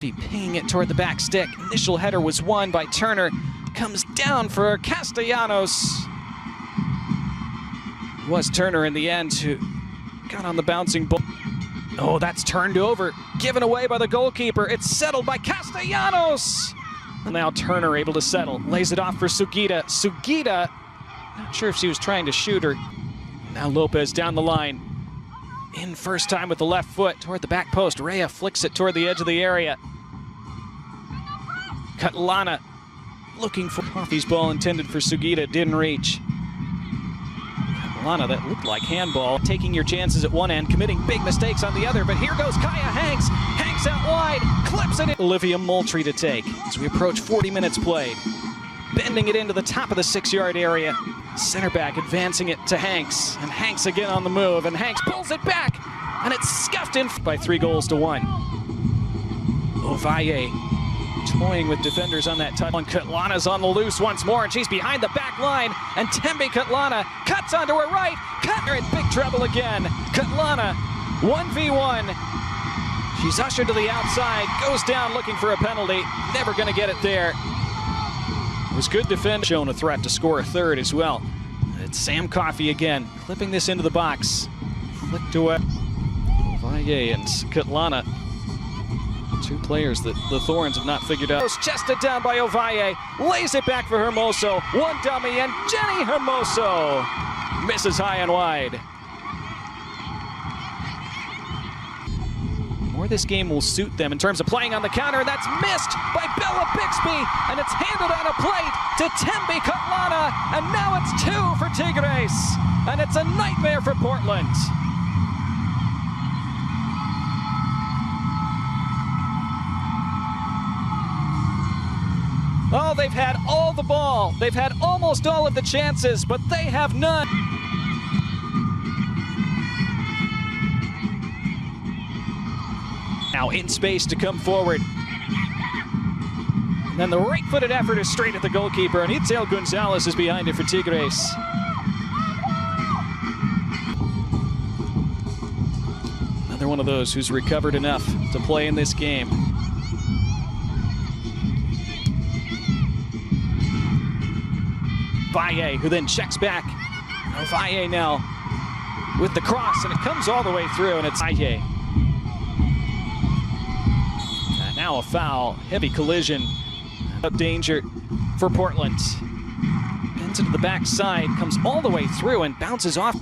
Pinging it toward the back stick. Initial header was won by Turner. Comes down for Castellanos. It was Turner in the end who got on the bouncing ball. Oh, that's turned over. Given away by the goalkeeper. It's settled by Castellanos. And now Turner able to settle. Lays it off for Sugita. Sugita, not sure if she was trying to shoot her. Now Lopez down the line. In first time with the left foot toward the back post. Rhea flicks it toward the edge of the area. Katlana looking for Coffey's ball intended for Sugita, didn't reach. Katlana, that looked like handball. Taking your chances at one end, committing big mistakes on the other, but here goes Kaya Hanks. Hanks out wide, clips it in. Olivia Moultrie to take as we approach 40 minutes played. Bending it into the top of the 6-yard area. Center back advancing it to Hanks, and Hanks again on the move, and Hanks pulls it back, and it's scuffed in by 3-1. Ovalle toying with defenders on that touch. Katlana's on the loose once more, and she's behind the back line, and Tembe Katlana cuts onto her right. Cutner in big trouble again. Katlana, 1v1. She's ushered to the outside, goes down looking for a penalty. Never going to get it there. It was good defense. Shown a threat to score a third as well. It's Sam Coffey again, clipping this into the box. Flicked away. Ovalle and Katlana, two players that the Thorns have not figured out. Chested down by Ovalle, lays it back for Hermoso. One dummy, and Jenny Hermoso misses high and wide. More this game will suit them in terms of playing on the counter. That's missed by Bella Bixby, and it's handed on a plate to Tembe Katlana, and now it's 2 for Tigres, and it's a nightmare for Portland. Oh, they've had all the ball. They've had almost all of the chances, but they have none. Now in space to come forward. And then the right-footed effort is straight at the goalkeeper, and Itzel Gonzalez is behind it for Tigres. Another one of those who's recovered enough to play in this game. Valle, who then checks back. Valle now with the cross, and it comes all the way through, and it's Valle. And now a foul, heavy collision. Danger for Portland. Bends into the backside, comes all the way through, and bounces off.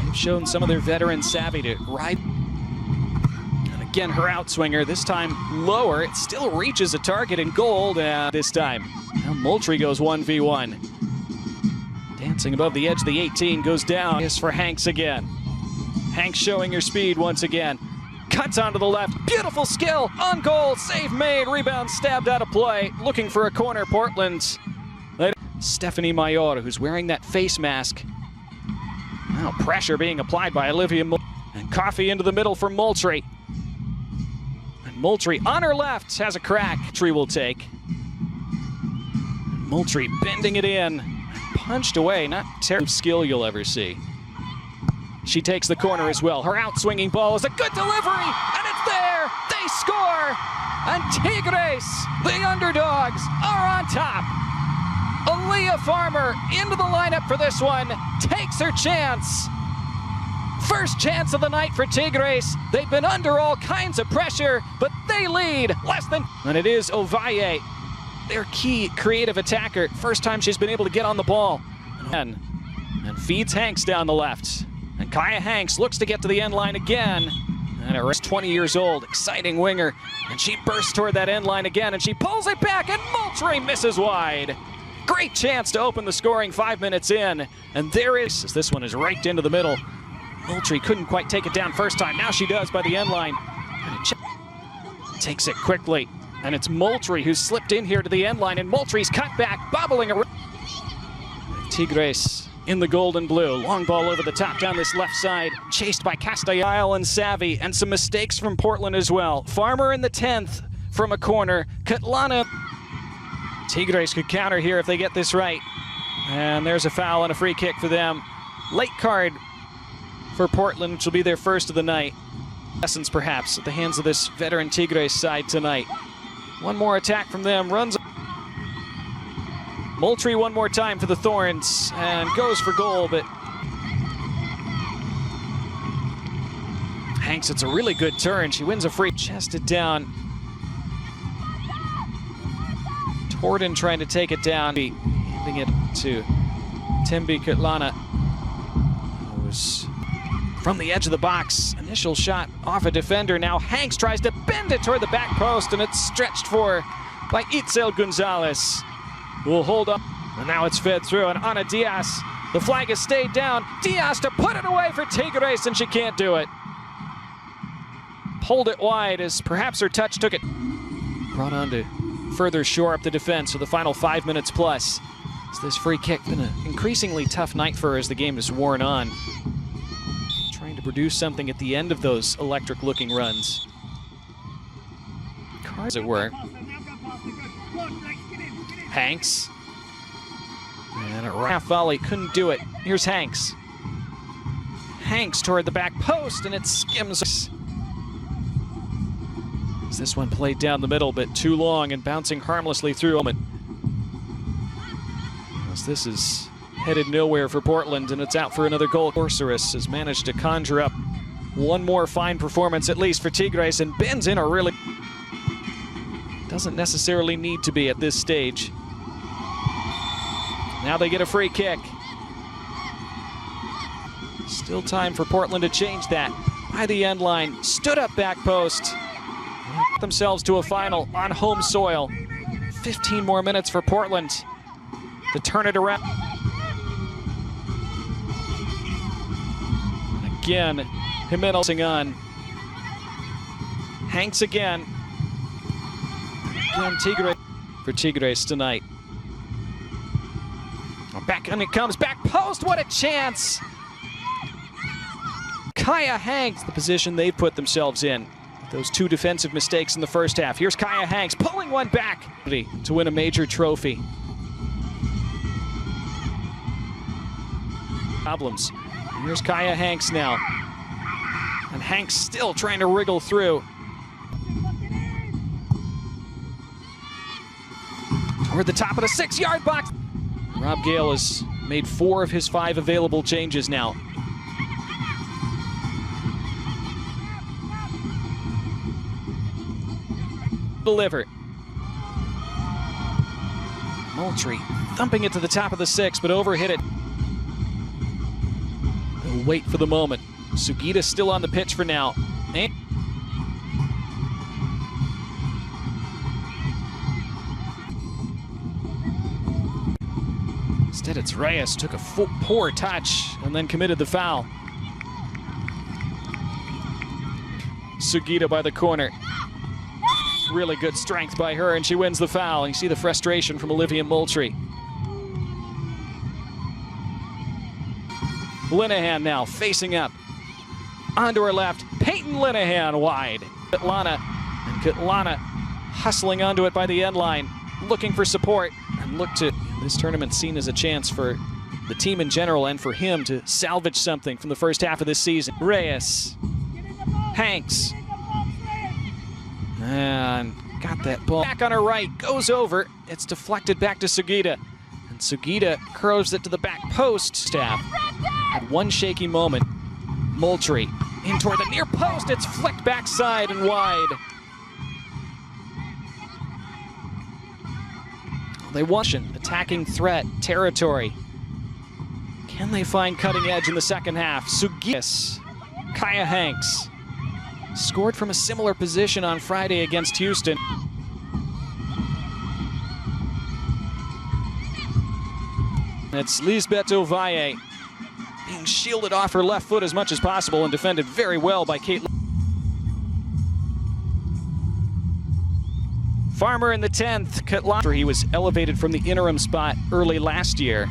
They've shown some of their veteran savvy to ride. Again, her outswinger, this time lower. It still reaches a target in goal this time. Now Moultrie goes 1v1. Dancing above the edge of the 18, goes down. Is for Hanks again. Hanks showing her speed once again. Cuts onto the left. Beautiful skill. On goal. Save made. Rebound stabbed out of play. Looking for a corner, Portland. Stephanie Mayor, who's wearing that face mask. Now pressure being applied by Olivia Moultrie. And Coffey into the middle for Moultrie. Moultrie on her left has a crack. Moultrie will take. Moultrie bending it in. Punched away. Not terrible skill you'll ever see. She takes the corner as well. Her outswinging ball is a good delivery, and it's there. They score, and Tigres, the underdogs, are on top. Aaliyah Farmer into the lineup for this one. Takes her chance. First chance of the night for Tigres. They've been under all kinds of pressure, but they lead less than. And it is Ovalle, their key creative attacker. First time she's been able to get on the ball. And feeds Hanks down the left. And Kaya Hanks looks to get to the end line again. And her 20 years old, exciting winger. And she bursts toward that end line again, and she pulls it back, and Moultrie misses wide. Great chance to open the scoring 5 minutes in. And there is, this one is raked into the middle. Moultrie couldn't quite take it down first time. Now she does by the end line. And it takes it quickly. And it's Moultrie who's slipped in here to the end line. And Moultrie's cut back, bobbling around. Tigres in the gold and blue. Long ball over the top down this left side. Chased by Castellano and Savvy. And some mistakes from Portland as well. Farmer in the 10th from a corner. Katlana. Tigres could counter here if they get this right. And there's a foul and a free kick for them. Late card for Portland, which will be their first of the night. lessons perhaps at the hands of this veteran Tigres side tonight. One more attack from them, runs. Moultrie one more time for the Thorns and goes for goal, but Hanks, it's a really good turn. She wins a free, chested down. Torden trying to take it down, handing it to Tembi Kutlana, who's from the edge of the box. Initial shot off a defender. Now Hanks tries to bend it toward the back post, and it's stretched for by Itzel Gonzalez. Will hold up, and now it's fed through, and Ana Diaz. The flag has stayed down. Diaz to put it away for Tigres, and she can't do it. Pulled it wide as perhaps her touch took it. Brought on to further shore up the defense for the final 5 minutes plus. It's this free kick been an increasingly tough night for her as the game has worn on. Trying to produce something at the end of those electric-looking runs. As it were. Hanks. And a half volley, couldn't do it. Here's Hanks. Hanks toward the back post, and it skims. This one played down the middle, but too long and bouncing harmlessly through. As this is headed nowhere for Portland, and it's out for another goal. Sorceress has managed to conjure up one more fine performance, at least for Tigres, and bends in a really. Doesn't necessarily need to be at this stage. Now they get a free kick. Still time for Portland to change that. By the end line, stood up back post. Themselves to a final on home soil. 15 more minutes for Portland to turn it around. Again, Jimenez on. Hanks again. Again, Tigres for Tigres tonight. Back and it comes, back post, what a chance! Kaya Hanks, the position they've put themselves in. Those two defensive mistakes in the first half. Here's Kaya Hanks pulling one back to win a major trophy. Problems. Here's Kaya Hanks now. And Hanks still trying to wriggle through. Toward the top of the 6-yard box. Rob Gale has made 4 of his 5 available changes now. Deliver. Moultrie thumping it to the top of the 6, but overhit it. They'll wait for the moment. Sugita still on the pitch for now. Instead, it's Reyes, took a poor touch and then committed the foul. Sugita by the corner. Really good strength by her, and she wins the foul. You see the frustration from Olivia Moultrie. Linehan now facing up. Onto her left, Peyton Linehan wide. Kutlana hustling onto it by the end line, looking for support, and look to this tournament seen as a chance for the team in general and for him to salvage something from the first half of this season. Reyes, Hanks, and got that ball back on her right, goes over. It's deflected back to Sugita, and Sugita curves it to the back post. Staff had one shaky moment. Moultrie in toward the near post. It's flicked backside and wide. They want attacking threat territory. Can they find cutting edge in the second half? Sugita, Kaya Hanks scored from a similar position on Friday against Houston. It's Lisbeth Ovalle being shielded off her left foot as much as possible and defended very well by Caitlin. Farmer in the 10th. Kutlana, he was elevated from the interim spot early last year.